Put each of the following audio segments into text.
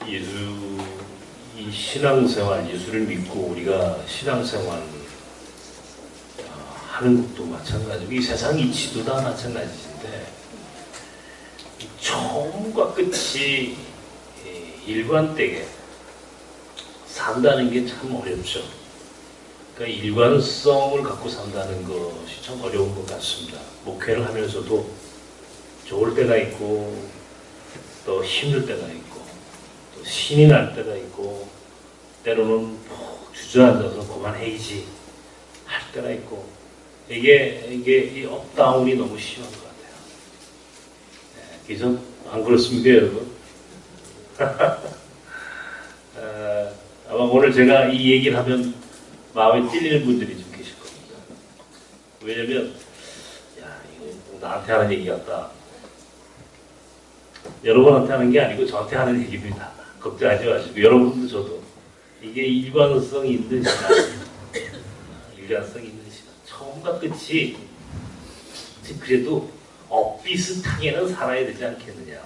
이 신앙생활, 예수를 믿고 우리가 신앙생활 하는 것도 마찬가지고 이 세상 이치도 다 마찬가지인데 처음과 끝이 일관되게 산다는 게 참 어렵죠. 그러니까 일관성을 갖고 산다는 것이 참 어려운 것 같습니다. 목회를 하면서도 좋을 때가 있고 또 힘들 때가 있고 또 신이 날 때가 있고 때로는 푹 주저앉아서 그만해야지 할 때가 있고 이게 이 업다운이 너무 심한 것 같아요. 그래서 안 그렇습니까, 여러분? 아마 오늘 제가 이 얘기를 하면 마음에 찔리는 분들이 좀 계실 겁니다. 왜냐면 야 이거 나한테 하는 얘기 같다. 여러분한테 하는 게 아니고 저한테 하는 얘기입니다. 걱정하지 마시고 여러분도 저도 이게 일관성이 있는 시간, 일관성이 있는 시간. 처음과 끝이 그래도 비슷하게는 살아야 되지 않겠느냐.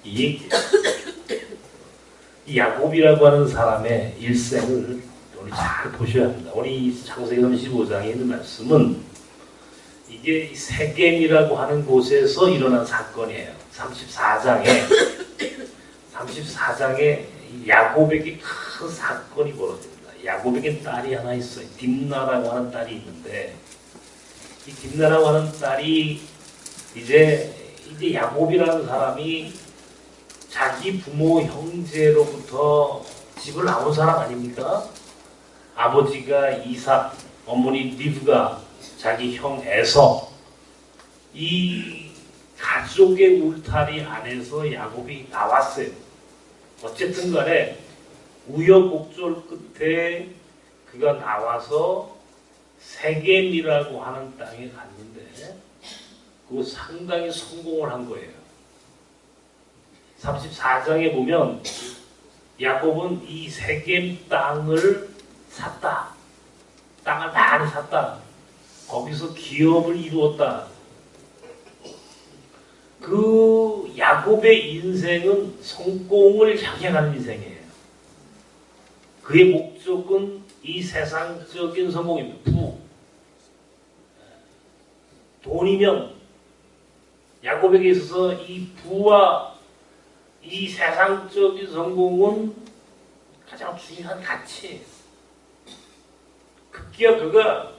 이 얘기. 이 야곱이라고 하는 사람의 일생을 우리 잘 보셔야 합니다. 우리 창세기 35장에 있는 말씀은 이게 세겜이라고 하는 곳에서 일어난 사건이에요. 34장에 야곱에게 큰 사건이 벌어집니다. 야곱에게 딸이 하나 있어요. 딥나라고 하는 딸이 있는데 이 딥나라고 하는 딸이 이제 야곱이라는 사람이 자기 부모 형제로부터 집을 나온 사람 아닙니까? 아버지가 이삭, 어머니 리브가 자기 형 에서 이 가족의 울타리 안에서 야곱이 나왔어요. 어쨌든 간에 우여곡절 끝에 그가 나와서 세겜이라고 하는 땅에 갔는데 그거 상당히 성공을 한 거예요. 34장에 보면 야곱은 이 세겜 땅을 샀다. 땅을 많이 샀다. 거기서 기업을 이루었다. 그 야곱의 인생은 성공을 향해 가는 인생이에요. 그의 목적은 이 세상적인 성공입니다. 돈이면 야곱에게 있어서 이 부와 이 세상적인 성공은 가장 중요한 가치예요. 급기야 그가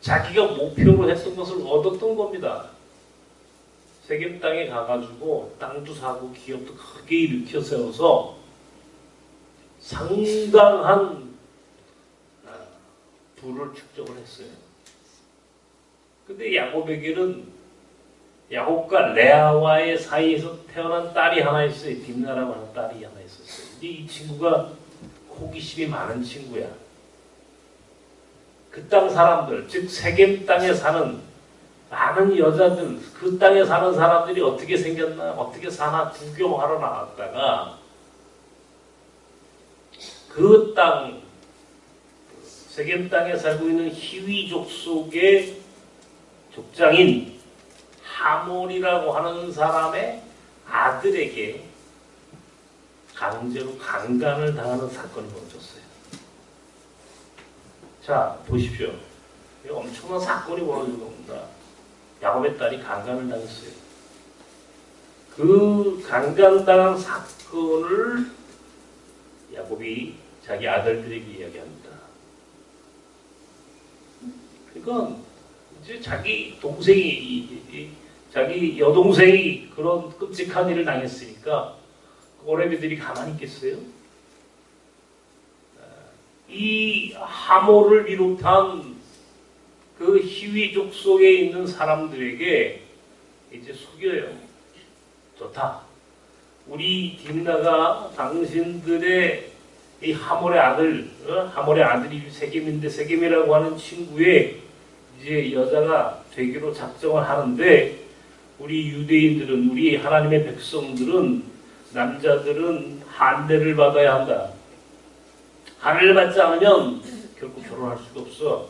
자기가 목표로 했던 것을 얻었던 겁니다. 세겜 땅에 가가지고 땅도 사고 기업도 크게 일으켜 세워서 상당한 부를 축적을 했어요. 근데 야곱에게는 야곱과 레아와의 사이에서 태어난 딸이 하나 있어요. 딥나라고 하는 딸이 하나 있었어요. 근데 이 친구가 호기심이 많은 친구야. 그 땅 사람들, 즉 세겜 땅에 사는 많은 여자들, 그 땅에 사는 사람들이 어떻게 생겼나, 어떻게 사나 구경하러 나왔다가 그 땅, 세겜 땅에 살고 있는 히위족 속의 족장인 하몬이라고 하는 사람의 아들에게 강제로 강간을 당하는 사건이 벌어졌어요. 자, 보십시오. 엄청난 사건이 벌어진 겁니다. 야곱의 딸이 강간을 당했어요. 그 강간당한 사건을 야곱이 자기 아들들에게 이야기합니다. 그러니까 이제 자기 여동생이 그런 끔찍한 일을 당했으니까 오래비들이 가만히 있겠어요? 이 하모를 비롯한 그 히위족 속에 있는 사람들에게 이제 속여요. 좋다. 우리 딥나가 당신들의 이 하몰의 아들이 세겜인데 세겜이라고 하는 친구의 이제 여자가 되기로 작정을 하는데 우리 유대인들은 우리 하나님의 백성들은 남자들은 한례를 받아야 한다. 한례를 받지 않으면 결국 결혼할 수가 없어.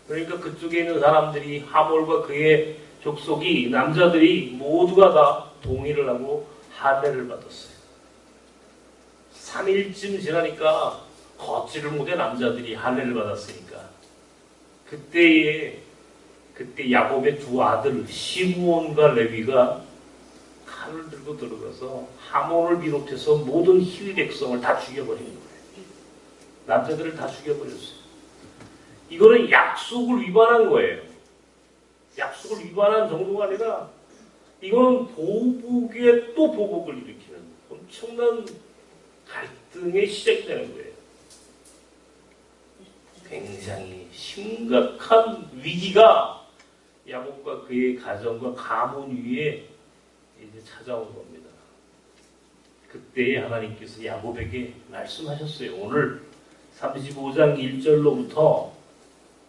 그러니까 그쪽에 있는 사람들이 하몰과 그의 족속이 남자들이 모두가 다 동의를 하고 한례를 받았어요. 3일쯤 지나니까 걷지를 못해 남자들이 할례를 받았으니까 그때 야곱의 두 아들 시므온과 레위가 칼을 들고 들어가서 하몬을 비롯해서 모든 히위 백성을 다 죽여버리는 거예요. 남자들을 다 죽여버렸어요. 이거는 약속을 위반한 거예요. 약속을 위반한 정도가 아니라 이거는 보복에 또 보복을 일으키는 엄청난 갈등의 시작이 되는 거예요. 굉장히 심각한 위기가 야곱과 그의 가정과 가문 위에 이제 찾아온 겁니다. 그때 하나님께서 야곱에게 말씀하셨어요. 오늘 35장 1절로부터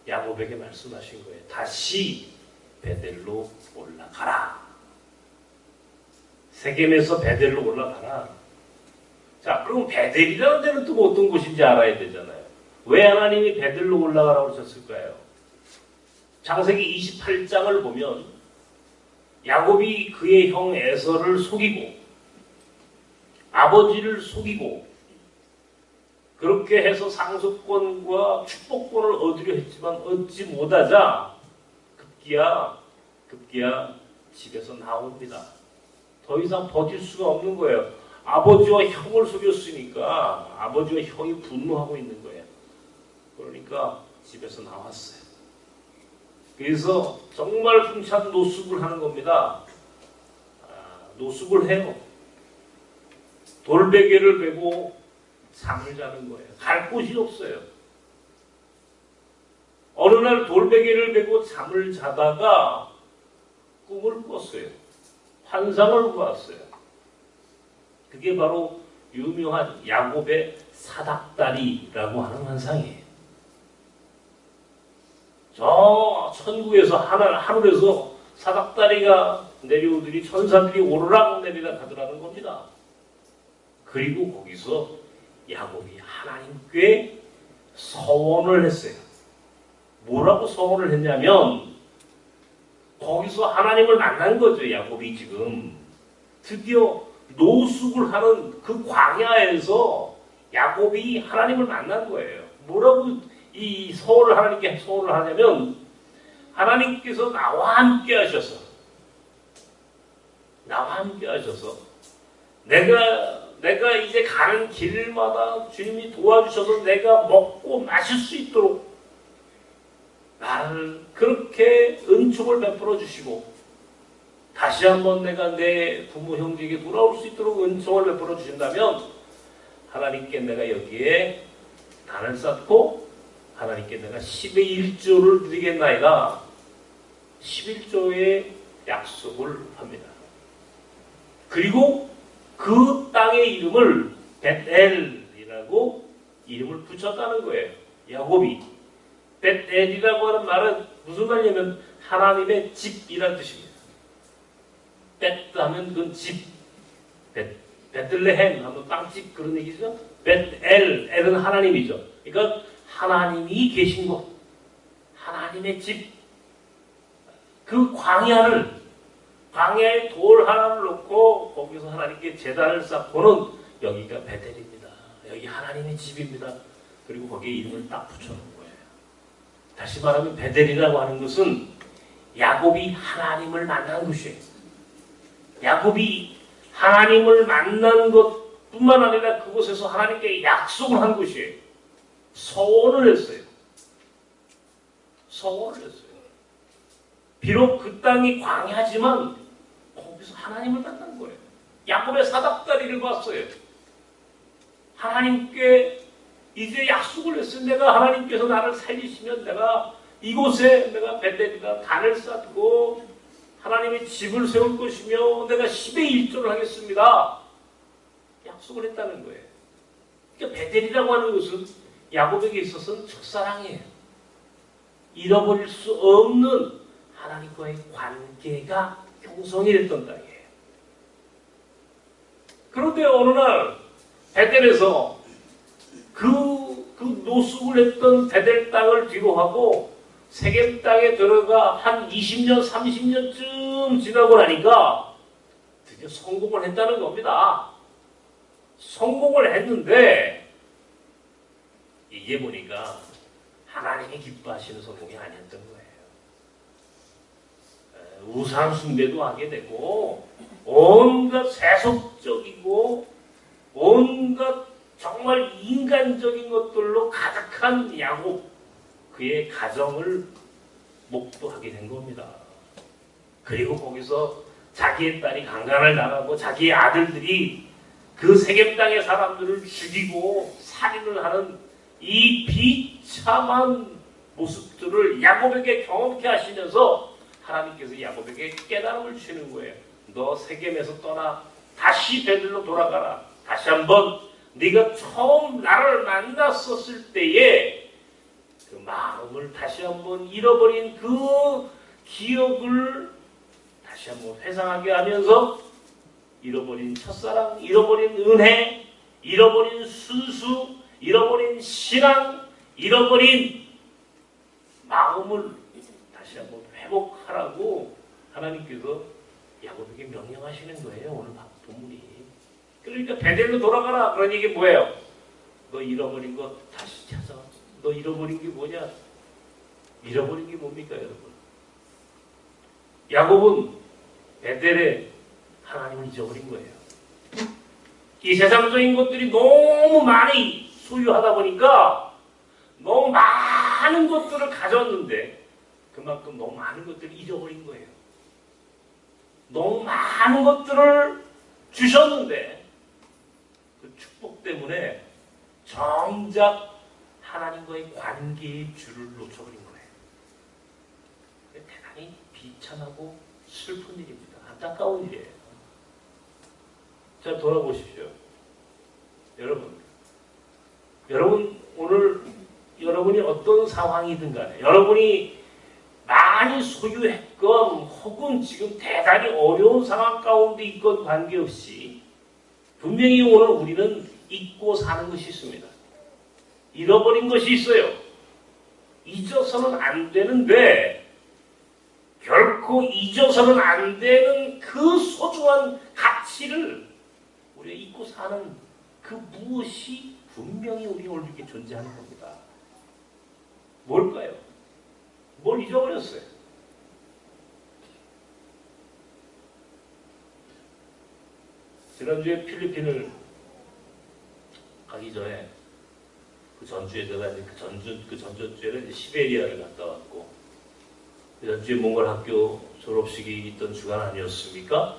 야곱에게 말씀하신 거예요. 다시 베델로 올라가라. 세겜에서 베델로 올라가라. 자, 그럼 베델이라는 데는 또 어떤 곳인지 알아야 되잖아요. 왜 하나님이 베델로 올라가라고 하셨을까요? 창세기 28장을 보면 야곱이 그의 형 에서를 속이고 아버지를 속이고 그렇게 해서 상속권과 축복권을 얻으려 했지만 얻지 못하자 급기야 집에서 나옵니다. 더 이상 버틸 수가 없는 거예요. 아버지와 형을 속였으니까 아버지와 형이 분노하고 있는 거예요. 그러니까 집에서 나왔어요. 그래서 정말 흥찬 노숙을 하는 겁니다. 노숙을 해요. 돌베개를 베고 잠을 자는 거예요. 갈 곳이 없어요. 어느 날 돌베개를 베고 잠을 자다가 꿈을 꿨어요. 환상을 보았어요. 그게 바로 유명한 야곱의 사닥다리라고 하는 환상이에요. 저 천국에서 하늘에서 사닥다리가 내려오더니 천사들이 오르락 내리락 하더라는 겁니다. 그리고 거기서 야곱이 하나님께 서원을 했어요. 뭐라고 서원을 했냐면 거기서 하나님을 만난 거죠. 야곱이 지금 드디어 노숙을 하는 그 광야에서 야곱이 하나님을 만난 거예요. 뭐라고 이 서원을 하나님께 서원을 하냐면 하나님께서 나와 함께 하셔서 내가 이제 가는 길마다 주님이 도와주셔서 내가 먹고 마실 수 있도록 나를 그렇게 은총을 베풀어 주시고 다시 한번 내가 내 부모 형제에게 돌아올 수 있도록 은총을 베풀어 주신다면 하나님께 내가 여기에 단을 쌓고 하나님께 내가 10의 1조를 드리겠나이다. 11조의 약속을 합니다. 그리고 그 땅의 이름을 벳엘이라고 이름을 붙였다는 거예요. 야곱이. 벳엘이라고 하는 말은 무슨 말이냐면 하나님의 집이라는 뜻입니다. 벳 하면 그건 집. 베들레헴 하면 빵집 그런 얘기죠. 벳엘, 엘은 하나님이죠. 그러니까 하나님이 계신 곳, 하나님의 집. 그 광야에 돌 하나를 놓고 거기서 하나님께 제단을 쌓고는 여기가 베델입니다. 여기 하나님의 집입니다. 그리고 거기에 이름을 딱 붙여놓은 거예요. 다시 말하면 베델이라고 하는 것은 야곱이 하나님을 만난 곳이에요. 야곱이 하나님을 만난 것뿐만 아니라 그곳에서 하나님께 약속을 한 곳이에요. 서원을 했어요. 비록 그 땅이 광야지만 거기서 하나님을 만난 거예요. 야곱의 사닥다리를 봤어요. 하나님께 이제 약속을 했어요. 내가 하나님께서 나를 살리시면 내가 이곳에 내가 베델이다 단을 쌓고 하나님의 집을 세울 것이며 내가 10의 1조를 하겠습니다. 약속을 했다는 거예요. 그러니까 베델이라고 하는 것은 야곱에게 있어서는 첫사랑이에요. 잃어버릴 수 없는 하나님과의 관계가 형성이 됐던 땅이에요. 그런데 어느 날 베델에서 그 노숙을 했던 베델 땅을 뒤로 하고 세겜 땅에 들어가 한 20년, 30년쯤 지나고 나니까 드디어 성공을 했다는 겁니다. 성공을 했는데 이게 보니까 하나님이 기뻐하시는 성공이 아니었던 거예요. 우상 숭배도 하게 되고 온갖 세속적이고 온갖 정말 인간적인 것들로 가득한 야곱, 그의 가정을 목도하게 된 겁니다. 그리고 거기서 자기의 딸이 강간을 당하고 자기의 아들들이 그 세겜 땅의 사람들을 죽이고 살인을 하는 이 비참한 모습들을 야곱에게 경험케 하시면서 하나님께서 야곱에게 깨달음을 주시는 거예요. 너 세겜에서 떠나 다시 베들로 돌아가라. 다시 한번 네가 처음 나를 만났었을 때에 그 마음을 다시 한번 잃어버린 그 기억을 다시 한번 회상하게 하면서 잃어버린 첫사랑, 잃어버린 은혜, 잃어버린 순수, 잃어버린 신앙, 잃어버린 마음을 다시 한번 회복하라고 하나님께서 야곱에게 명령하시는 거예요. 오늘 본문이. 그러니까 베델로 돌아가라. 그런 얘기 뭐예요? 너 잃어버린 거 다시 찾아. 너 잃어버린 게 뭐냐? 잃어버린 게 뭡니까, 여러분? 야곱은 베델에 하나님을 잊어버린 거예요. 이 세상적인 것들이 너무 많이 소유하다 보니까 너무 많은 것들을 가졌는데 그만큼 너무 많은 것들을 잊어버린 거예요. 너무 많은 것들을 주셨는데 그 축복 때문에 정작 하나님과의 관계의 줄을 놓쳐버린 거예요. 대단히 비참하고 슬픈 일입니다. 안타까운 일이에요. 자, 돌아보십시오. 여러분 오늘 여러분이 어떤 상황이든 간에 여러분이 많이 소유했건 혹은 지금 대단히 어려운 상황 가운데 있건 관계없이 분명히 오늘 우리는 잊고 사는 것이 있습니다. 잃어버린 것이 있어요. 잊어서는 안 되는데 결코 잊어서는 안 되는 그 소중한 가치를 우리가 잊고 사는 그 무엇이 분명히 우리 오늘께 존재하는 겁니다. 뭘까요? 뭘 잊어버렸어요? 지난주에 필리핀을 가기 전에 그 전주에 제가 이제 그 전주에는 이제 시베리아를 갔다 왔고 그 전주에 몽골 학교 졸업식이 있던 주간 아니었습니까?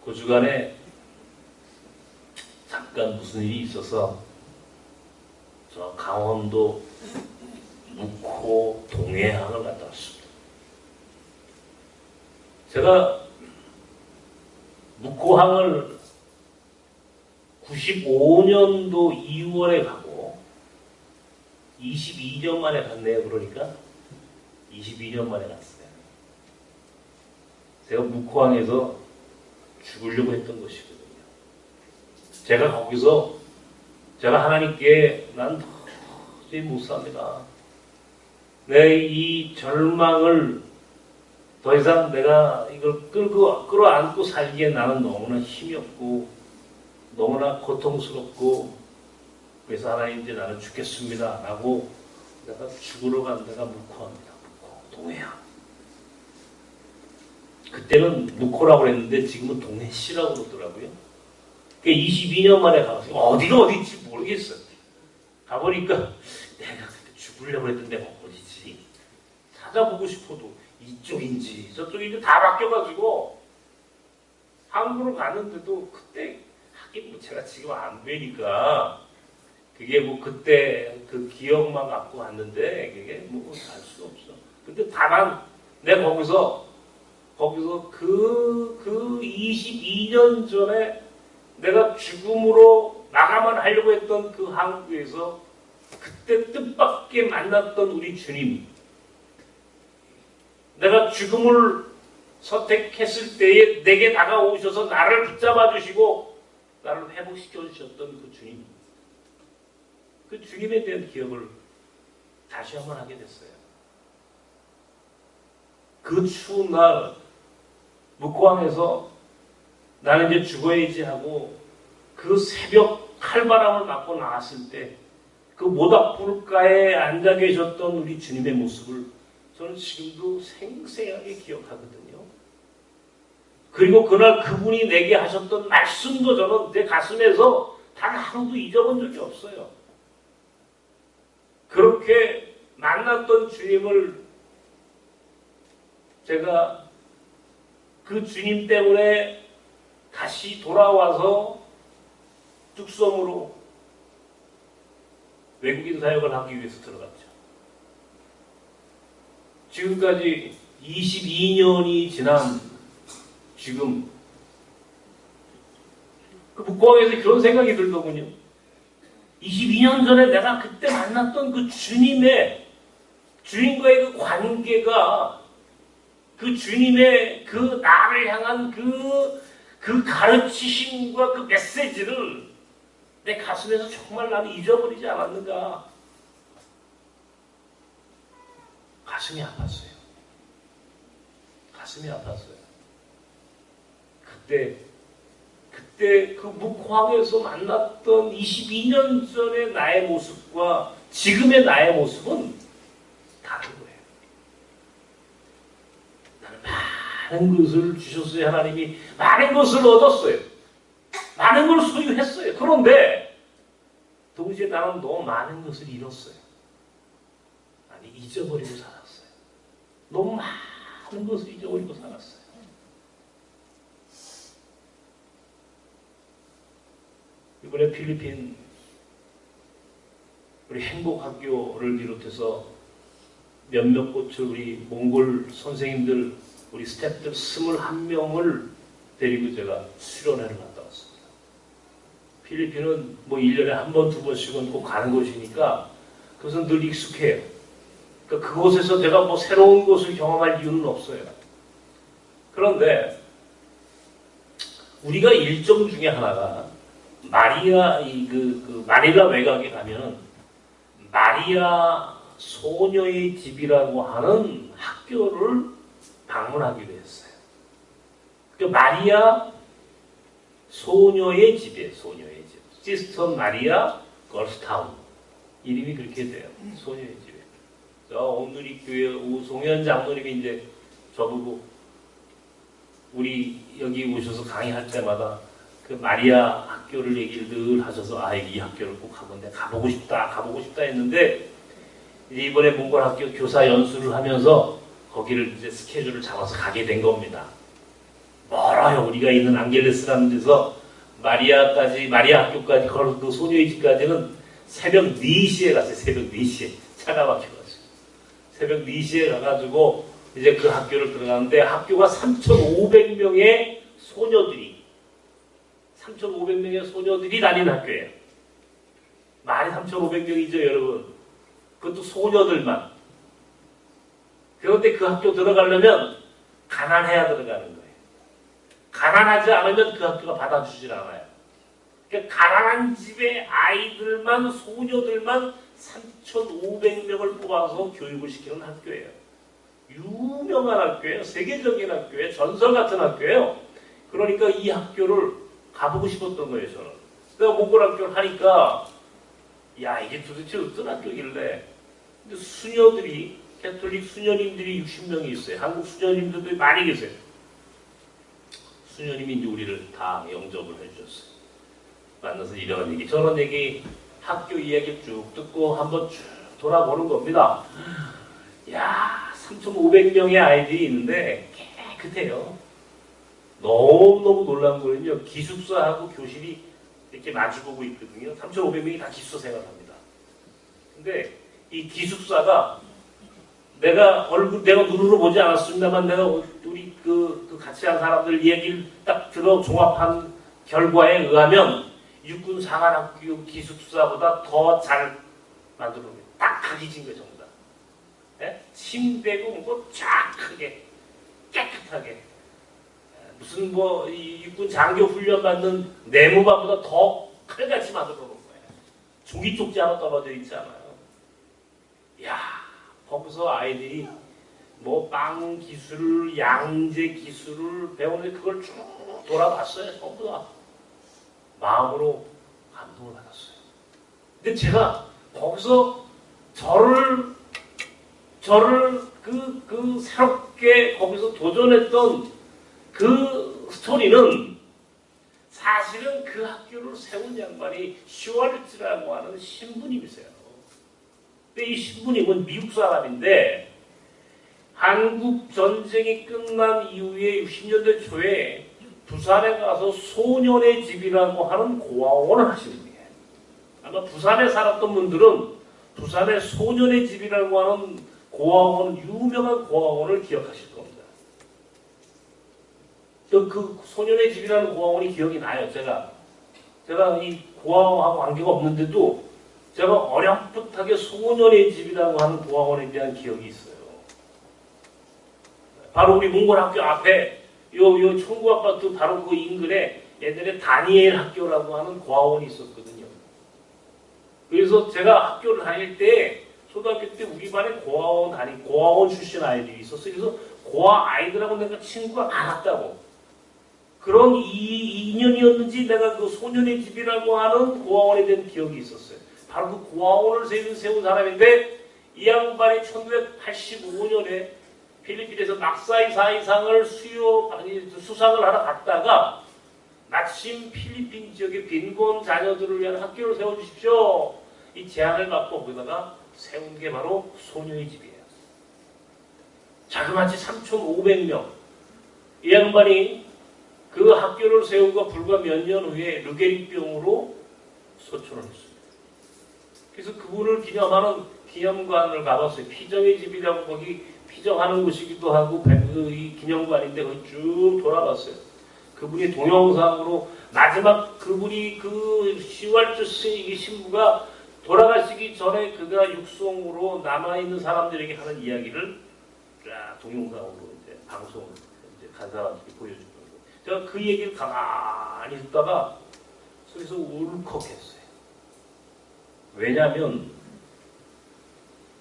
그 주간에 잠깐 무슨 일이 있어서 저 강원도 묵호 동해항을 갔다 왔습니다. 제가 묵호항을 95년도 2월에 가고 22년 만에 갔네요. 그러니까 22년 만에 갔어요. 제가 묵호항에서 죽으려고 했던 것이거든요. 제가 거기서 제가 하나님께 난 도저히 못 삽니다. 내 이 절망을 더 이상 내가 이걸 끌어안고 살기에 나는 너무나 힘이 없고 너무나 고통스럽고 그래서 하나님 이제 나는 죽겠습니다 라고 내가 죽으러 간 데가 묵호합니다. 묵호, 동해야. 그때는 묵호라고 그랬는데 지금은 동해시라고 그러더라고요. 22년 만에 가봤어요. 어디가 어딘지 모르겠어요. 가보니까 내가 그때 죽으려고 했던 데가 어디지? 찾아보고 싶어도 이쪽인지 저쪽인지 다 바뀌어가지고 한국으로 가는데도 그때 하긴 뭐 제가 지금 안 뵈니까 그게 뭐 그때 그 기억만 갖고 왔는데 그게 뭐 알 수가 없어. 근데 다만 내가 거기서 그 22년 전에 내가 죽음으로 마감을 하려고 했던 그 항구에서 그때 뜻밖의 만났던 우리 주님, 내가 죽음을 선택했을 때에 내게 다가오셔서 나를 붙잡아 주시고 나를 회복시켜 주셨던 그 주님, 그 주님에 대한 기억을 다시 한번 하게 됐어요. 그 추운 날 묵호항에서 나는 이제 죽어야지 하고 그 새벽 칼바람을 맞고 나왔을 때 그 모닥불가에 앉아 계셨던 우리 주님의 모습을 저는 지금도 생생하게 기억하거든요. 그리고 그날 그분이 내게 하셨던 말씀도 저는 내 가슴에서 단 하루도 잊어본 적이 없어요. 그렇게 만났던 주님을 제가 그 주님 때문에 다시 돌아와서 뚝섬으로 외국인 사역을 하기 위해서 들어갔죠. 지금까지 22년이 지난 지금 그 북광에서 그런 생각이 들더군요. 22년 전에 내가 그때 만났던 그 주님과의 그 관계가 그 주님의 그 나를 향한 그 가르치심과 그 메시지를 내 가슴에서 정말 나는 잊어버리지 않았는가. 가슴이 아팠어요. 가슴이 아팠어요. 그때 그 묵황에서 만났던 22년 전의 나의 모습과 지금의 나의 모습은 다른 거예요. 나는 많은 것을 주셨어요. 하나님이 많은 것을 얻었어요. 많은 걸 소유했어요. 그런데 동시에 나는 너무 많은 것을 잃었어요. 아니 잊어버리고 살았어요. 너무 많은 것을 잊어버리고 살았어요. 이번에 필리핀 우리 행복학교를 비롯해서 몇몇 곳을 우리 몽골 선생님들 우리 스태프들 21명을 데리고 제가 수련회를 갔다 왔습니다. 필리핀은 뭐 1년에 한 번, 두 번씩은 꼭 가는 곳이니까 그것은 늘 익숙해요. 그러니까 그곳에서 제가 뭐 새로운 것을 경험할 이유는 없어요. 그런데 우리가 일정 중에 하나가 마리아 마닐라 외곽에 가면은 마리아 소녀의 집이라고 하는 학교를 방문하기로 했어요. 그 마리아 소녀의 집이에요. 소녀의 집. 시스터 마리아 걸스타운 이름이 그렇게 돼요. 소녀의 집에. 오늘이 교회 우송현 장로님이 이제 저보고 우리 여기 오셔서 강의할 때마다 그 마리아 학교를 얘기를 늘 하셔서 이 학교를 꼭 한번 내가 가보고 싶다 했는데 이번에 몽골 학교 교사 연수를 하면서 거기를 이제 스케줄을 잡아서 가게 된 겁니다. 멀어요. 우리가 있는 안겔레스라는 데서 마리아 학교까지 그 소녀의 집까지는 새벽 4시에 갔어요. 새벽 4시에 차가 막혀가지고 새벽 4시에 가가지고 이제 그 학교를 들어가는데 학교가 3,500명의 소녀들이 다니는 학교예요. 많이 3,500명이죠, 여러분. 그것도 소녀들만. 그런데 그 학교 들어가려면 가난해야 들어가는 거예요. 가난하지 않으면 그 학교가 받아주질 않아요. 그러니까 가난한 집의 아이들만, 소녀들만 3,500명을 뽑아서 교육을 시키는 학교예요. 유명한 학교예요. 세계적인 학교예요. 전설 같은 학교예요. 그러니까 이 학교를 가보고 싶었던 거예요, 저는. 내가 몽골 학교를 하니까 이게 도대체 어떤 학교길래. 근데 수녀들이, 캐톨릭 수녀님들이 60명이 있어요. 한국 수녀님들도 많이 계세요. 수녀님이 이제 우리를 다 영접을 해주셨어요. 만나서 이런 얘기, 저런 얘기, 학교 이야기 쭉 듣고 한번 쭉 돌아보는 겁니다. 3,500명의 아이들이 있는데 깨끗해요. 너무너무 놀라운 거는요. 기숙사하고 교실이 이렇게 마주보고 있거든요. 3,500명이 다 기숙사 생활합니다. 근데 이 기숙사가 내가 눈으로 보지 않았습니다만 내가 우리 그 같이 한 사람들 얘기를 딱 들어 종합한 결과에 의하면 육군 사관학교 기숙사보다 더 잘 만들어 놓은 거예요. 딱 각이진 거 전부 다. 네? 침대고 뭐 쫙 크게 깨끗하게. 무슨 이 육군 장교 훈련 받는 내무반보다 더 칼같이 만들어 놓은 거예요. 종이 쪽지 하나 떨어져 있지 않아요. 거기서 아이들이 빵 기술을, 양재 기술을 배우는데 그걸 쭉 돌아봤어요. 전부 다. 마음으로 감동을 받았어요. 근데 제가 거기서 저를 새롭게 거기서 도전했던 그 스토리는 사실은 그 학교를 세운 양반이 슈왈츠라고 하는 신부님이세요. 근데 이 신부님은 미국 사람인데 한국 전쟁이 끝난 이후에 60년대 초에 부산에 가서 소년의 집이라고 하는 고아원을 하신 분이에요. 아마 부산에 살았던 분들은 부산의 소년의 집이라고 하는 고아원, 유명한 고아원을 기억하실 겁니다. 그 소년의 집이라는 고아원이 기억이 나요. 제가 이 고아원하고 관계가 없는데도 제가 어렴풋하게 소년의 집이라고 하는 고아원에 대한 기억이 있어요. 바로 우리 몽골학교 앞에 요 청구 아파트 바로 그 인근에 예전에 다니엘 학교라고 하는 고아원이 있었거든요. 그래서 제가 학교를 다닐 때 초등학교 때 우리 반에 고아원 출신 아이들이 있었어요. 그래서 고아 아이들하고 내가 친구가 많았다고. 그런 인연이었는지 내가 그 소년의 집이라고 하는 고아원에 대한 기억이 있었어요. 바로 그 고아원을 세운 사람인데 이 양반이 1985년에 필리핀에서 막사이 사이상을 수상을 하러 갔다가 마침 필리핀 지역의 빈곤 자녀들을 위한 학교를 세워주십시오. 이 제안을 받고 거기다가 세운 게 바로 소년의 집이에요. 자그마치 3,500명. 이 양반이 그 학교를 세우고 불과 몇 년 후에 르게릭병으로 소천을 했습니다. 그래서 그분을 기념하는 기념관을 가봤어요. 피정의 집이라고 거기 피정하는 곳이기도 하고 이 기념관인데 거기 쭉 돌아봤어요. 그분이 동영상으로 마지막 그분이 그 시왈주스 이 신부가 돌아가시기 전에 그가 육성으로 남아있는 사람들에게 하는 이야기를 쫙 동영상으로 이제 방송을 이제 간 사람들이 보여주는 거예요. 제가 그 얘기를 가만히 듣다가 속에서 울컥했어요. 왜냐하면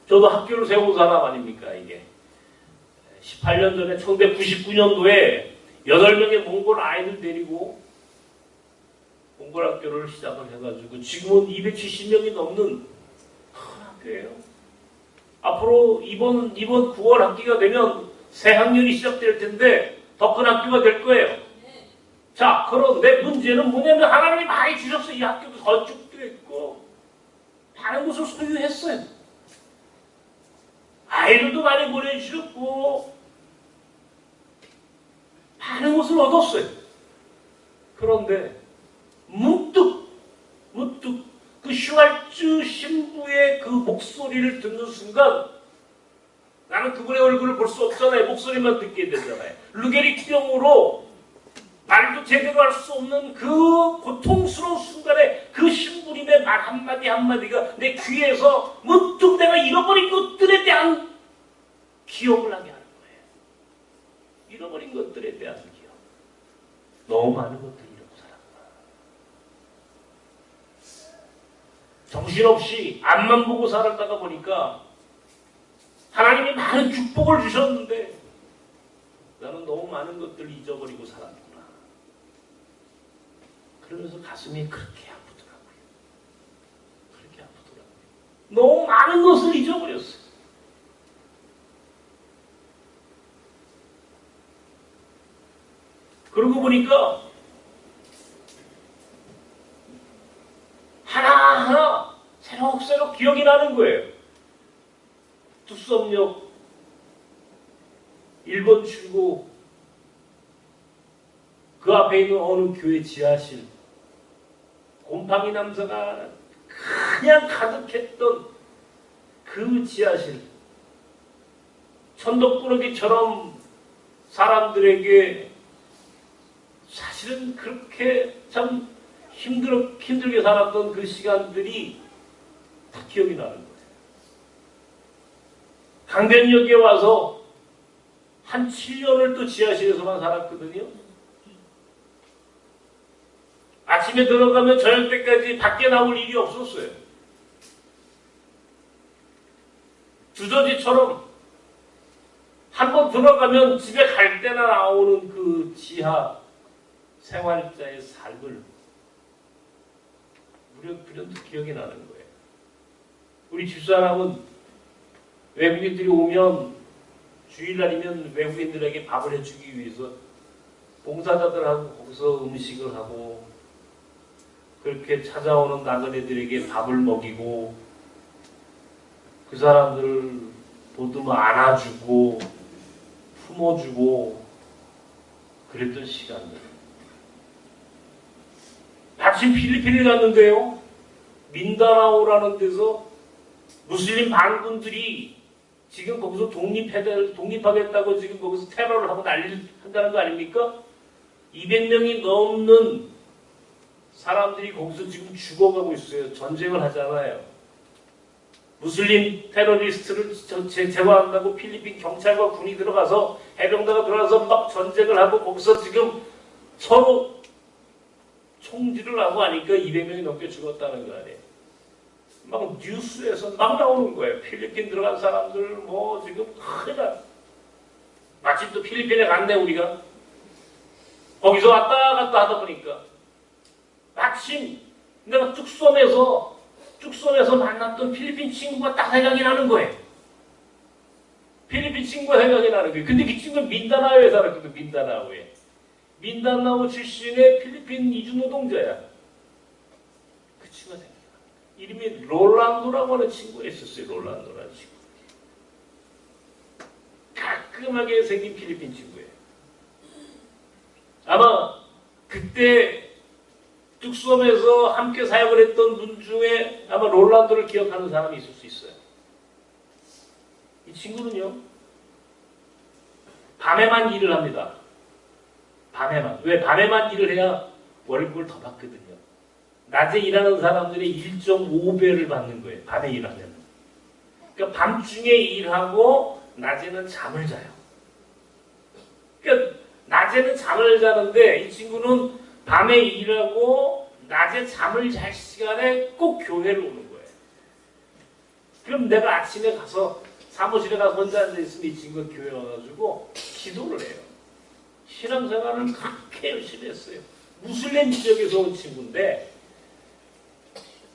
저도 학교를 세운 사람 아닙니까 이게. 18년 전에 1999년도에 8명의 몽골 아이들 데리고 몽골 학교를 시작을 해가지고 지금은 270명이 넘는 큰 학교예요. 앞으로 이번 9월 학기가 되면 새 학년이 시작될 텐데 더 큰 학교가 될 거예요. 자, 그런데 문제는 뭐냐면 하나님이 많이 주셨어요. 이 학교도 건축도 했고 많은 곳을 소유했어요. 아이들도 많이 보내주셨고 많은 것을 얻었어요. 그런데 문득 그 슈왈츠 신부의 그 목소리를 듣는 순간 나는 그분의 얼굴을 볼 수 없잖아요. 목소리만 듣게 되잖아요. 르게릭병으로 말도 제대로 할 수 없는 그 고통스러운 순간에 그 신부님의 말 한마디 한마디가 내 귀에서 문득 내가 잃어버린 것들에 대한 기억을 하게 하는 거예요. 잃어버린 것들에 대한 기억. 너무 많은 것들을 잃고 살았구나. 정신없이 앞만 보고 살았다가 보니까 하나님이 많은 축복을 주셨는데 나는 너무 많은 것들을 잊어버리고 살았구나. 그러면서 가슴이 그렇게 아프더라고요. 그렇게 아프더라고요. 너무 많은 것을 잊어버렸어요. 그러고 보니까 하나하나 새록새록 기억이 나는 거예요. 뚝섬역 1번 출구 그 앞에 있는 어느 교회 지하실 곰팡이 냄새가 그냥 가득했던 그 지하실 천덕꾸러기처럼 사람들에게 사실은 그렇게 참 힘들게 살았던 그 시간들이 다 기억이 나는 거예요. 강변역에 와서 한 7년을 또 지하실에서만 살았거든요. 아침에 들어가면 저녁 때까지 밖에 나올 일이 없었어요. 두더지처럼 한번 들어가면 집에 갈 때나 나오는 그 지하 생활자의 삶을 불현듯 기억이 나는 거예요. 우리 집사람은 외국인들이 오면 주일날이면 외국인들에게 밥을 해주기 위해서 봉사자들하고 거기서 음식을 하고 그렇게 찾아오는 나그네들에게 밥을 먹이고 그 사람들을 보듬어 안아주고 품어주고 그랬던 시간들. 마침 필리핀에 갔는데요. 민다나오라는 데서 무슬림 반군들이 지금 거기서 독립하겠다고 지금 거기서 테러를 하고 난리를 한다는 거 아닙니까? 200명이 넘는 사람들이 거기서 지금 죽어가고 있어요. 전쟁을 하잖아요. 무슬림 테러리스트를 제거한다고 필리핀 경찰과 군이 들어가서 해병대가 들어가서 막 전쟁을 하고 거기서 지금 서로 총질을 하고 하니까 200명이 넘게 죽었다는 거 아니에요. 막 뉴스에서 막 나오는 거예요. 필리핀 들어간 사람들 뭐 지금 큰일 나. 마침 또 필리핀에 갔네 우리가. 거기서 왔다 갔다 하다 보니까 마침 내가 뚝섬에서 만났던 필리핀 친구가 딱 생각이 나는 거예요. 필리핀 친구가 생각이 나는 거예요. 근데 그 친구는 민다나오에 살았거든. 민다나오에. 민다나오 출신의 필리핀 이주 노동자야. 그 친구가 생각이 나. 이름이 롤란도라고 하는 친구가 있었어요. 롤란도라는 친구. 깔끔하게 생긴 필리핀 친구예요. 아마 그때 뚝섬에서 함께 사역을 했던 분 중에 아마 롤란도를 기억하는 사람이 있을 수 있어요. 이 친구는요, 밤에만 일을 합니다. 밤에만. 왜? 밤에만 일을 해야 월급을 더 받거든요. 낮에 일하는 사람들이 1.5배를 받는 거예요. 밤에 일하면. 그러니까 밤중에 일하고 낮에는 잠을 자요. 그러니까 낮에는 잠을 자는데 이 친구는 밤에 일하고 낮에 잠을 잘 시간에 꼭 교회를 오는 거예요. 그럼 내가 아침에 가서 사무실에 가서 혼자 앉아있으면 이 친구가 교회 와가지고 기도를 해요. 신앙생활을 그렇게 열심히 했어요. 무슬림 지역에서 온 친구인데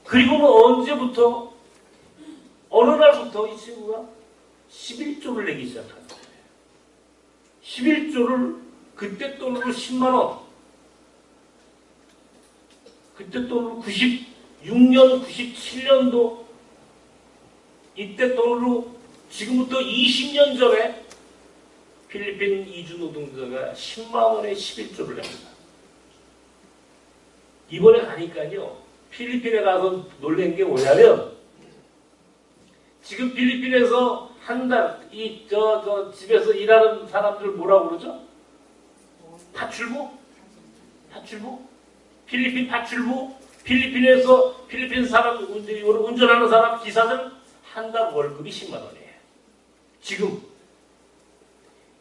그리고는 언제부터 어느 날부터 이 친구가 11조를 내기 시작한 거예요. 11조를 그때 돈으로 10만 원 그때 돈으로 96년, 97년도 이때 돈으로 지금부터 20년 전에 필리핀 이주 노동자가 10만 원에 11조를 냅니다. 이번에 가니까요. 필리핀에 가서 놀란 게 뭐냐면 지금 필리핀에서 한 달 집에서 일하는 사람들 뭐라고 그러죠? 파출부? 필리핀 파출부? 필리핀에서 필리핀 사람 운전하는 사람 기사들 한 달 월급이 10만 원이에요. 지금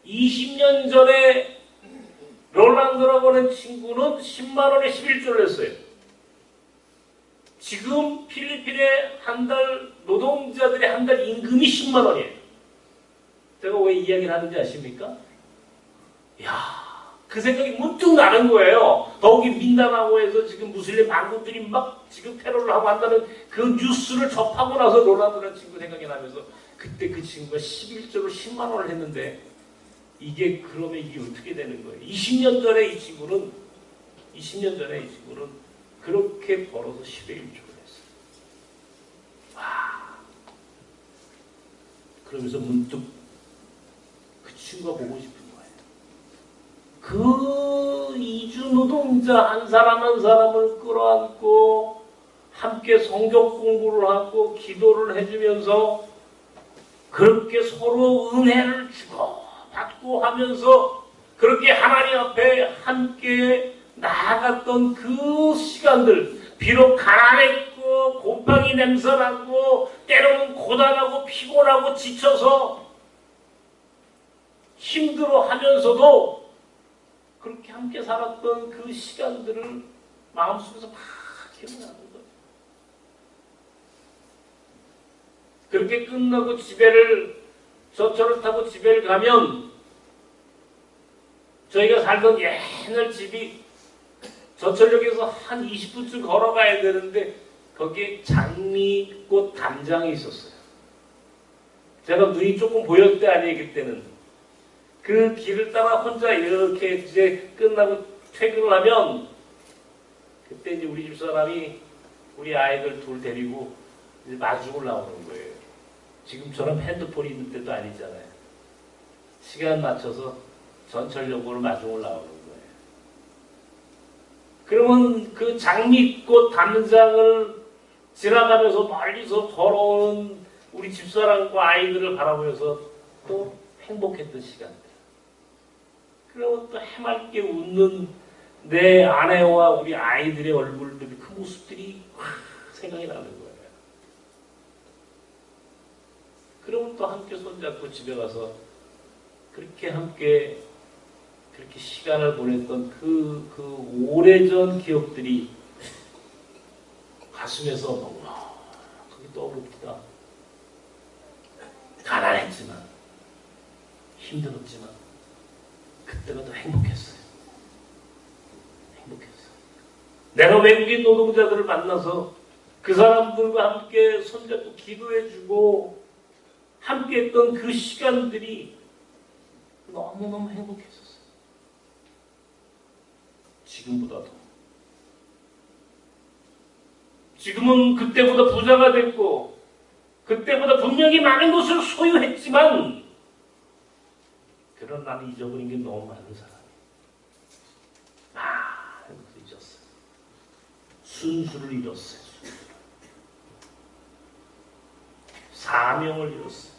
20년 전에 롤란도라고 하는 친구는 10만 원에 11조를 했어요. 지금 필리핀의 한 달 노동자들의 한 달 임금이 10만 원이에요. 제가 왜 이야기를 하는지 아십니까? 그 생각이 문득 나는 거예요. 더욱이 민다나오에서 지금 무슬림 반군들이 막 지금 테러를 하고 한다는 그 뉴스를 접하고 나서 롤란도라는 친구 생각이 나면서 그때 그 친구가 11조를 10만 원을 했는데 이게 그러면 이게 어떻게 되는 거예요? 20년 전에 이 친구는 그렇게 벌어서 10의 1조를 했어요. 와. 그러면서 문득 그 친구가 보고 싶은 그 이주 노동자 한 사람 한 사람을 끌어안고 함께 성경 공부를 하고 기도를 해주면서 그렇게 서로 은혜를 주고 받고 하면서 그렇게 하나님 앞에 함께 나아갔던 그 시간들, 비록 가난했고 곰팡이 냄새나고 때로는 고단하고 피곤하고 지쳐서 힘들어하면서도 그렇게 함께 살았던 그 시간들을 마음속에서 막 기억나는 거예요. 그렇게 끝나고 저철을 타고 집에를 가면 저희가 살던 옛날 집이 저철역에서 한 20분쯤 걸어가야 되는데 거기에 장미꽃 담장이 있었어요. 제가 눈이 조금 보였을 때 아니에요, 그때는. 그 길을 따라 혼자 이렇게 이제 끝나고 퇴근을 하면, 그때 이제 우리 집 사람이 우리 아이들 둘 데리고 이제 마중을 나오는 거예요. 지금처럼 핸드폰이 있는 때도 아니잖아요. 시간 맞춰서 전철역으로 마중을 나오는 거예요. 그러면 그 장미꽃 담장을 지나가면서 멀리서 걸어오는 우리 집사람과 아이들을 바라보면서 또 행복했던 시간들. 그리고 또 해맑게 웃는 내 아내와 우리 아이들의 얼굴들이, 그 모습들이 생각이 나는 거예요. 그러면 또 함께 손잡고 집에 가서 그렇게 함께 그렇게 시간을 보냈던 그 오래전 기억들이 가슴에서 넉넉하게 떠오릅니다. 가난했지만, 힘들었지만, 그때가 더 행복했어요. 행복했어요. 내가 외국인 노동자들을 만나서 그 사람들과 함께 손잡고 기도해주고 함께 했던 그 시간들이 너무너무 행복했었어요. 지금보다 더. 지금은 그때보다 부자가 됐고 그때보다 분명히 많은 것을 소유했지만, 그런 나는 잊어버린 게 너무 많은 사람이에요. 많은 것을 잊었어요. 순수를 잃었어요. 사명을 잃었어요.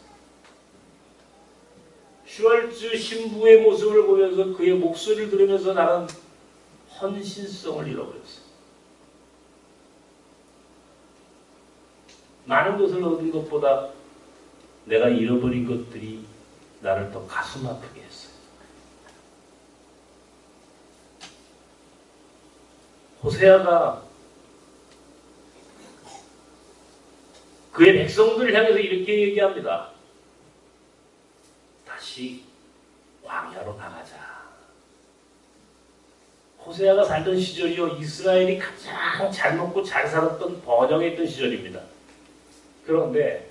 슈왈츠 신부의 모습을 보면서, 그의 목소리를 들으면서 나는 헌신성을 잃어버렸어요. 많은 것을 얻은 것보다 내가 잃어버린 것들이 나를 더 가슴 아프게 했어요. 호세아가 그의 백성들을 향해서 이렇게 얘기합니다. 다시 광야로 나가자. 호세아가 살던 시절이요, 이스라엘이 가장 잘 먹고 잘 살았던 번영했던 시절입니다. 그런데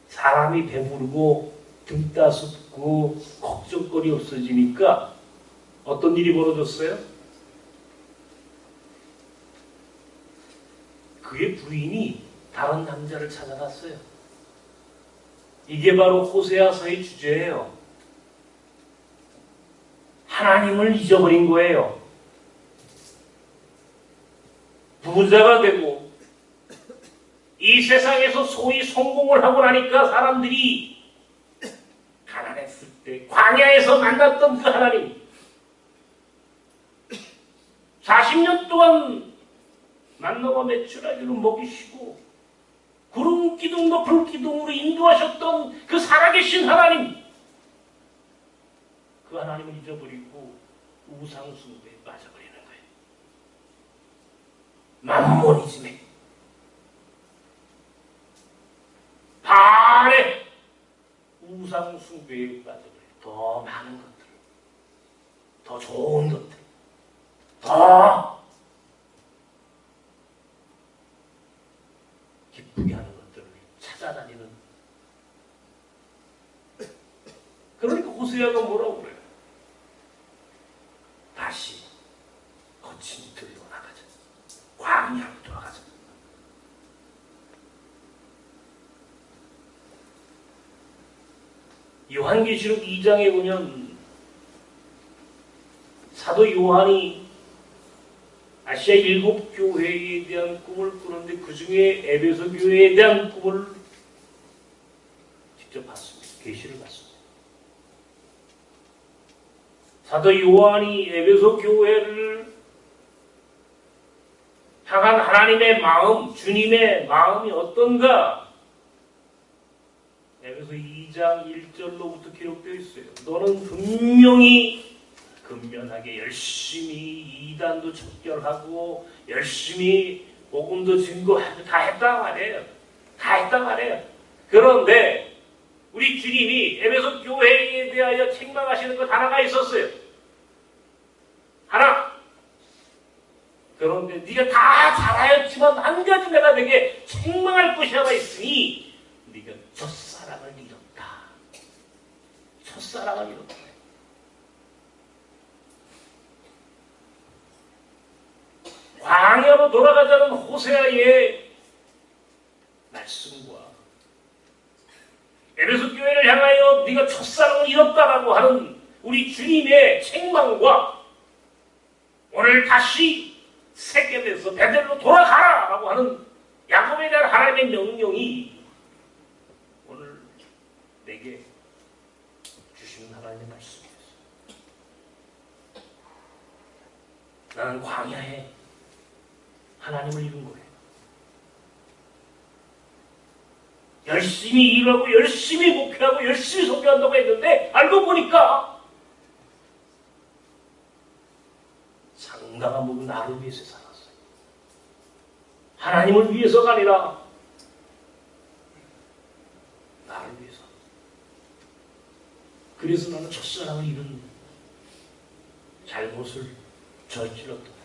사람이 배부르고 등 따숩고 걱정거리 없어지니까 어떤 일이 벌어졌어요? 그의 부인이 다른 남자를 찾아갔어요. 이게 바로 호세아서의 주제예요. 하나님을 잊어버린 거예요. 부자가 되고 이 세상에서 소위 성공을 하고 나니까 사람들이 가난했을 때 광야에서 만났던 그 하나님, 40년 동안 만나와 메추라기를 먹이시고 구름 기둥과 불 기둥으로 인도하셨던 그 살아계신 하나님, 그 하나님을 잊어버리고 우상 숭배에 빠져버리는 거예요. 맘모니즘에, 발에 우상 숭배에 빠져버려요. 더 많은 것들, 더 좋은 것들, 더 기쁘게 하는 것들을 찾아다니는. 그러니까 호세아가 뭐라고 그래요? 다시 거친 들로 나가자. 광야로 돌아가자. 요한계시록 2장에 보면 사도 요한이 아시아 7교회에 대한 꿈을 꾸는데 그 중에 에베소 교회에 대한 꿈을 직접 봤습니다. 계시를 봤습니다. 사도 요한이 에베소 교회를 향한 하나님의 마음, 주님의 마음이 어떤가? 에베소 2장 1절로부터 기록되어 있어요. 너는 분명히 근면하게 열심히 이단도 척결하고 열심히 복음도 증거하고 다 했단 말이에요. 다 했단 말이에요. 그런데 우리 주님이 에베소 교회에 대하여 책망하시는 것 하나가 있었어요. 하나, 그런데 네가 다 잘하였지만 한 가지 내가 내게 책망할 것이 하나 있으니 네가 첫사랑을 잃었다. 첫사랑을 잃었다. 광야로 돌아가자는 호세아의 말씀과 에베소 교회를 향하여 네가 첫사랑을 잃었다라고 하는 우리 주님의 책망과 오늘 다시 세겜에서 베델로 돌아가라라고 하는 야곱에 대한 하나님의 명령이 오늘 내게 주시는 하나님의 말씀이었어요. 나는 광야에 하나님을 잃은 거예요. 열심히 일하고 열심히 목회하고 열심히 설교한다고 했는데 알고 보니까 상당한 부분 나를 위해서 살았어요. 하나님을 위해서가 아니라 나를 위해서. 그래서 나는 첫사랑을 잃은 잘못을 저질렀던 거예요.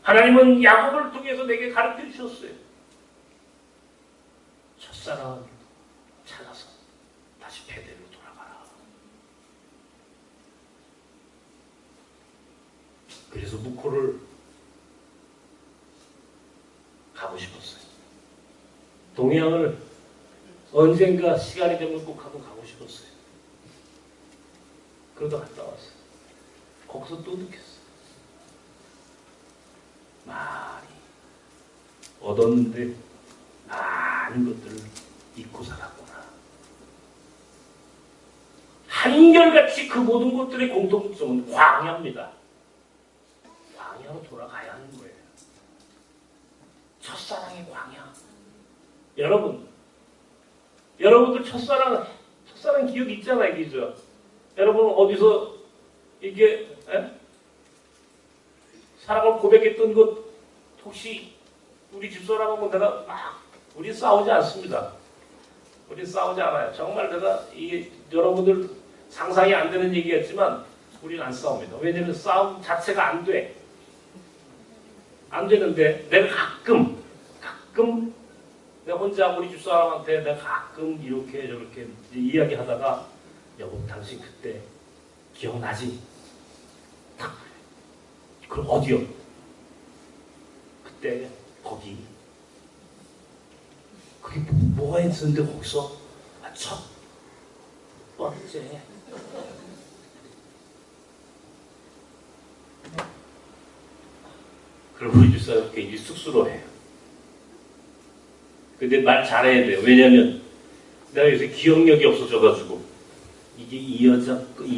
하나님은 야곱을 통해서 내게 가르쳐 주셨어요. 첫사랑을 찾아서 다시 베델로 돌아가라. 그래서 묵호를 가고 싶었어요. 동양을 언젠가 시간이 되면 꼭 한번 가고 싶었어요. 그러다 갔다 왔어요. 거기서 또 느꼈어요. 많이 얻었는데 많은 것들을 잊고 살았구나. 한결같이 그 모든 것들의 공통점은 광야입니다. 광야로 돌아가야 하는 거예요. 첫사랑의 광야. 여러분들 첫사랑 기억 있잖아요, 그죠? 여러분 어디서 이게 사랑을 고백했던 것 혹시 우리 집사람하고 내가 우리 싸우지 않습니다. 우리 싸우지 않아요. 정말 내가 여러분들 상상이 안 되는 얘기였지만 우리는 안 싸웁니다. 왜냐하면 싸움 자체가 안 돼. 안 되는데 내가 가끔 내가 혼자 우리 집사람한테 내가 가끔 이렇게 저렇게 이야기하다가 여보 당신 그때 기억나지? 딱 그럼 어디요? 그때 거기 그게 뭐가 있었는데 거기서 첫 번째 그럼 우리 집사람 굉장히 쑥스러워해요. 근데 말 잘해야 돼요. 왜냐면 내가 요새 기억력이 없어져가지고 이게 이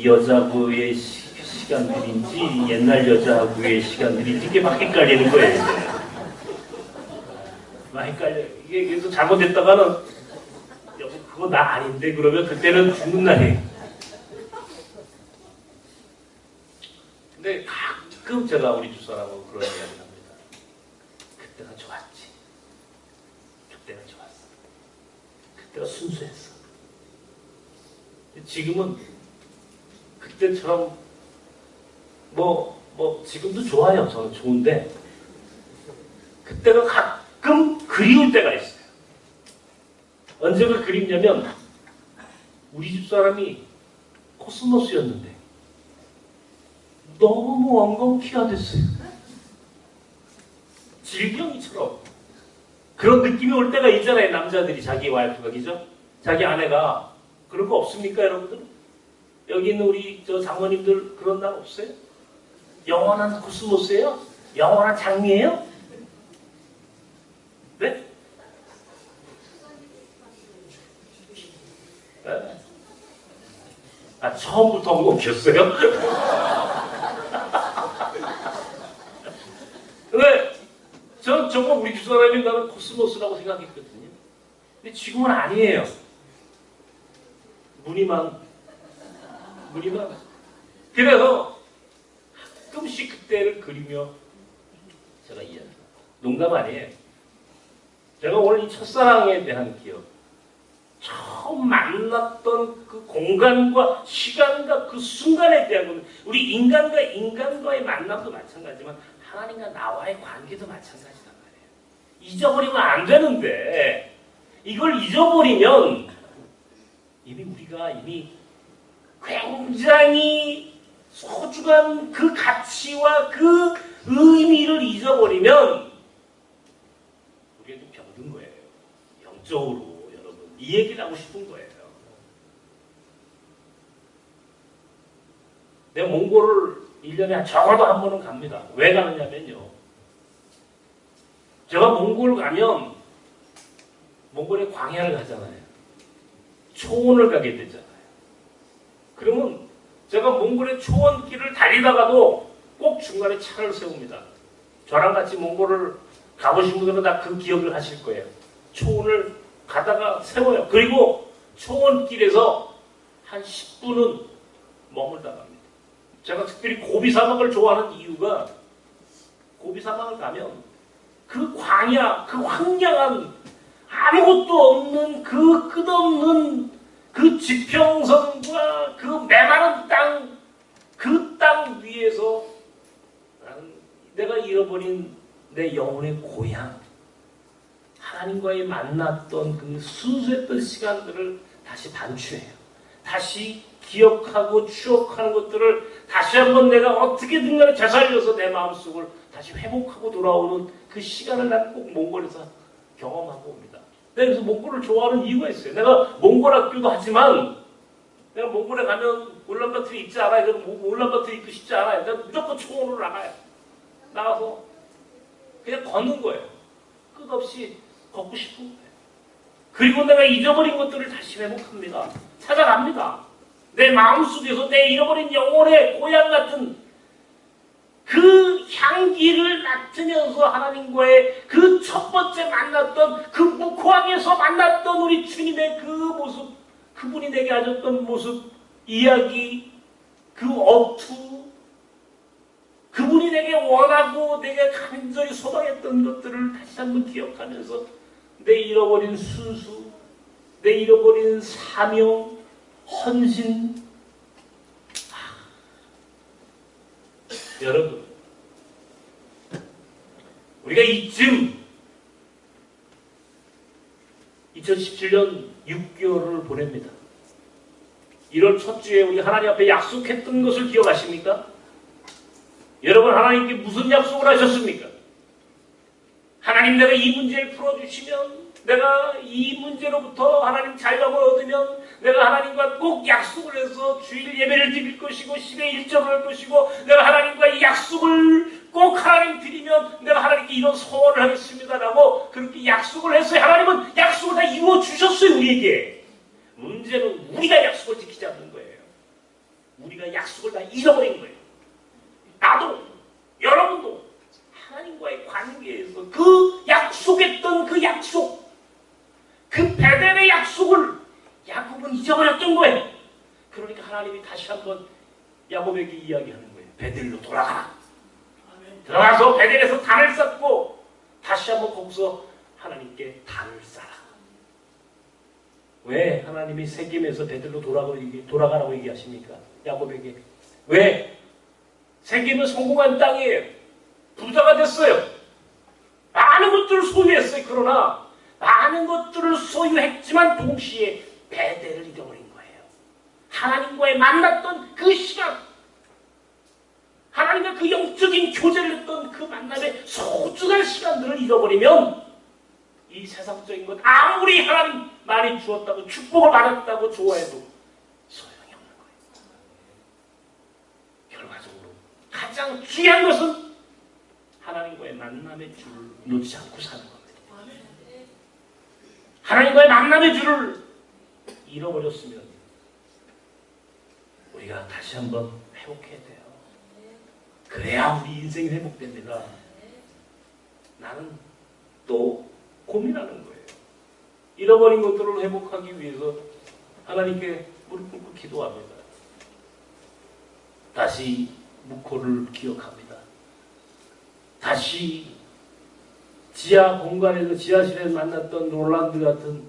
여자부의 시간들인지 옛날 여자부의 시간들인지 이게 막 헷갈리는 거예요. 이제. 막 헷갈려. 이게 그래서 잘못했다가는 여보 그거 나 아닌데 그러면 그때는 죽는 날이에요. 근데 가끔 제가 우리 집사람하고 그런 이야기를 합니다. 그때가 좋았지. 그때가 좋았어. 그때가 순수했어. 지금은 그때처럼 지금도 좋아요. 저는 좋은데 그때가 가끔 그리울 때가 있어요. 언제가 그립냐면 우리 집사람이 코스모스였는데 너무 엉겅퀴화됐어요. 질병이처럼 그런 느낌이 올 때가 있잖아요. 남자들이 자기 와이프가 그죠? 자기 아내가 그런 거 없습니까, 여러분들? 여기 있는 우리 장모님들 그런 날 없어요? 영원한 코스모스예요? 영원한 장미예요? 네? 네? 처음부터 엉겅퀴었어요? 근데 전 정말 우리 집사람이 나는 코스모스라고 생각했거든요. 근데 지금은 아니에요. 무늬만. 그래서 가끔씩 그때를 그리며 제가 이야기합니다. 농담 아니에요. 제가 오늘 이 첫사랑에 대한 기억, 처음 만났던 그 공간과 시간과 그 순간에 대한 건 우리 인간과 인간과의 만남도 마찬가지지만 하나님과 나와의 관계도 마찬가지란 말이에요. 잊어버리면 안 되는데 이걸 잊어버리면 우리가 굉장히 소중한 그 가치와 그 의미를 잊어버리면 우리가 좀 병든 거예요. 영적으로 여러분. 이 얘기를 하고 싶은 거예요. 내가 몽골을 1년에 적어도 한 번은 갑니다. 왜 가느냐면요. 제가 몽골 가면 몽골에 광야를 가잖아요. 초원을 가게 되잖아요. 그러면 제가 몽골의 초원길을 달리다가도 꼭 중간에 차를 세웁니다. 저랑 같이 몽골을 가보신 분들은 다 그 기억을 하실 거예요. 초원을 가다가 세워요. 그리고 초원길에서 한 10분은 머물다 갑니다. 제가 특별히 고비 사막을 좋아하는 이유가 고비 사막을 가면 그 광야, 그 황량한 아무것도 없는 그 끝없는 그 지평선과 그 메마른 땅, 그 땅 위에서 내가 잃어버린 내 영혼의 고향, 하나님과의 만났던 그 순수했던 시간들을 다시 반추해요. 다시 기억하고 추억하는 것들을 다시 한번 내가 어떻게든 간에 되살려서 내 마음속을 다시 회복하고 돌아오는 그 시간을 난 꼭 몽골에서 경험하고 옵니다. 내가 그래서 몽골을 좋아하는 이유가 있어요. 내가 몽골 학교도 하지만 내가 몽골에 가면 울란바토르 있지 않아요. 울란바토르 있고 싶지 않아요. 내가 무조건 초원으로 나가요. 나가서 그냥 걷는 거예요. 끝없이 걷고 싶은 거예요. 그리고 내가 잊어버린 것들을 다시 회복합니다. 찾아갑니다. 내 마음속에서 내 잃어버린 영혼의 고향 같은 그 향기를 맡으면서 하나님과의 그 첫 번째 만났던 그 묵호항에서 만났던 우리 주님의 그 모습, 그분이 내게 하셨던 모습, 이야기, 그 어투, 그분이 내게 원하고 내게 간절히 소망했던 것들을 다시 한번 기억하면서 내 잃어버린 순수, 내 잃어버린 사명, 헌신. 여러분, 우리가 이쯤 2017년 6개월을 보냅니다. 1월 첫 주에 우리 하나님 앞에 약속했던 것을 기억하십니까? 여러분, 하나님께 무슨 약속을 하셨습니까? 하나님, 내가 이 문제를 풀어주시면, 내가 이 문제로부터 하나님 자유함을 얻으면 내가 하나님과 꼭 약속을 해서 주일 예배를 드릴 것이고 10의 1절을 할 것이고 내가 하나님과 이 약속을 꼭 하나님 드리면 내가 하나님께 이런 소원을 하겠습니다라고 그렇게 약속을 했어요. 하나님은 약속을 다 이루어 주셨어요. 우리에게. 문제는 우리가 약속을 지키지 않는 거예요. 우리가 약속을 다 잃어버린 거예요. 나도 여러분도 하나님과의 관계에서 그 약속했던 그 약속, 그 베델의 약속을 야곱은 잊어버렸던 거예요. 그러니까 하나님이 다시 한번 야곱에게 이야기하는 거예요. 베델로 돌아가라. 들어가서 베델에서 단을 쌓고 다시 한번 거기서 하나님께 단을 쌓아. 왜 하나님이 세겜에서 베델로 돌아가라고 얘기하십니까? 야곱에게. 왜? 세겜은 성공한 땅이에요. 부자가 됐어요. 많은 것들을 소유했어요. 그러나 많은 것들을 소유했지만 동시에 베델을 잃어버린 거예요. 하나님과의 만났던 그 시간, 하나님과 그 영적인 교제를 했던 그 만남의 소중한 시간들을 잃어버리면 이 세상적인 것 아무리 하나님 많이 주었다고 축복을 받았다고 좋아해도 소용이 없는 거예요. 결과적으로 가장 중요한 것은 하나님과의 만남의 줄을 놓지 않고 사는 겁니다. 하나님과의 만남의 줄을 잃어버렸으면 우리가 다시 한번 회복해야 돼요. 그래야 우리 인생이 회복됩니다. 나는 또 고민하는 거예요. 잃어버린 것들을 회복하기 위해서 하나님께 무릎 꿇고 기도합니다. 다시 묵호를 기억합니다. 다시 지하 공간에서 지하실에서 만났던 롤란드 같은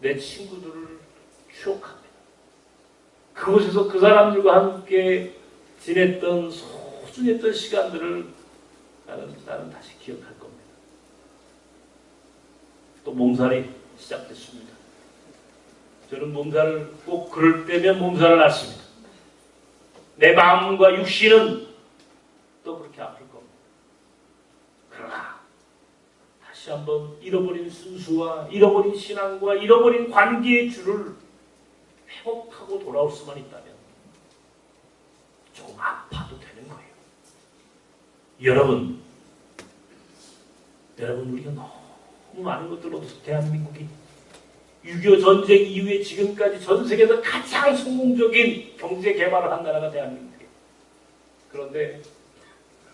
내 친구들을 추억합니다. 그곳에서 그 사람들과 함께 지냈던 소중했던 시간들을 나는 다시 기억할 겁니다. 또 몸살이 시작됐습니다. 저는 몸살을 꼭 그럴 때면 몸살을 앓습니다. 내 마음과 육신은 또 그렇게 아플 겁니다. 그러나 다시 한번 잃어버린 순수와 잃어버린 신앙과 잃어버린 관계의 줄을 회복하고 돌아올 수만 있다면 조금 아파도 되는 거예요. 여러분 우리가 너무 많은 것들을 얻어서 대한민국이 6.25 전쟁 이후에 지금까지 전 세계에서 가장 성공적인 경제 개발을 한 나라가 대한민국이에요. 그런데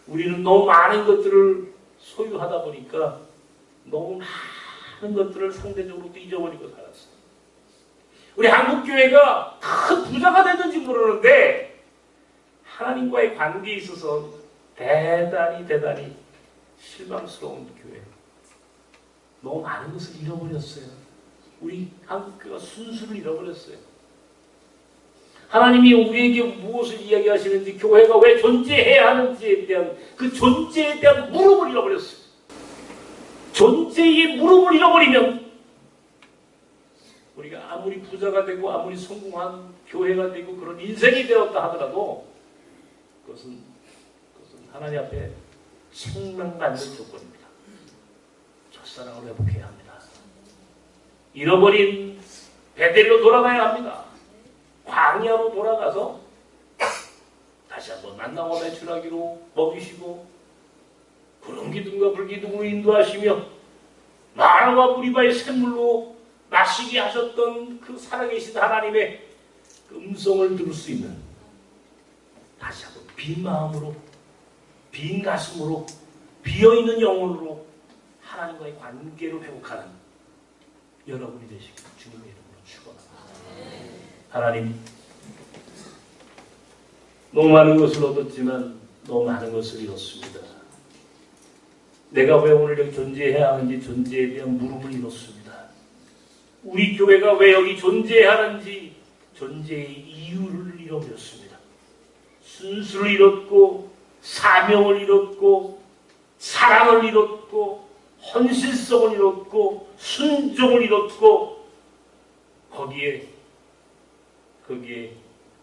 우리는 너무 많은 것들을 소유하다 보니까 너무 많은 것들을 상대적으로 또 잊어버리고 살았어요. 우리 한국교회가 큰 부자가 됐는지 모르는데 하나님과의 관계에 있어서 대단히 실망스러운 교회. 너무 많은 것을 잃어버렸어요. 우리 한국교회가 순수를 잃어버렸어요. 하나님이 우리에게 무엇을 이야기하시는지, 교회가 왜 존재해야 하는지에 대한 그 존재에 대한 물음을 잃어버렸어요. 존재의 물음을 잃어버리면 우리가 아무리 부자가 되고 아무리 성공한 교회가 되고 그런 인생이 되었다 하더라도 그것은 하나님 앞에 책망받는 조건입니다. 첫사랑을 회복해야 합니다. 잃어버린 베델로 돌아가야 합니다. 광야로 돌아가서 다시 한번 만나와 매출하기로 먹이시고 구름 기둥과 불 기둥으로 인도하시며 마라와 무리바의 샘물로 마시게 하셨던 그 살아계신 하나님의 그 음성을 들을 수 있는 다시 한번 빈 마음으로 빈 가슴으로 비어있는 영혼으로 하나님과의 관계를 회복하는 여러분이 되시길 주님의 이름으로 축원합니다. 하나님, 너무 많은 것을 얻었지만 너무 많은 것을 잃었습니다. 내가 왜 오늘 여기 존재해야 하는지 존재에 대한 물음을 잃었습니다. 우리 교회가 왜 여기 존재해야 하는지 존재의 이유를 잃어버렸습니다. 순수를 잃었고 사명을 잃었고 사랑을 잃었고 헌신성을 잃었고 순종을 잃었고 거기에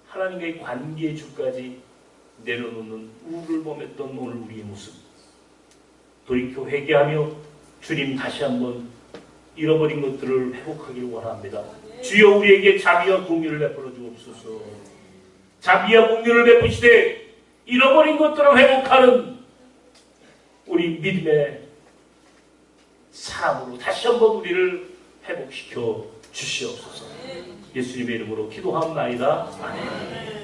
하나님과의 관계의 줄까지 내려놓는 우를 범했던 오늘 우리의 모습, 돌이켜 회개하며 주님 다시 한번 잃어버린 것들을 회복하기를 원합니다. 주여 우리에게 자비와 공의를 베풀어 주옵소서. 자비와 공의를 베푸시되 잃어버린 것들을 회복하는 우리 믿음의 사람으로 다시 한번 우리를 회복시켜 주시옵소서. 예수님의 이름으로 기도합나이다. 아멘.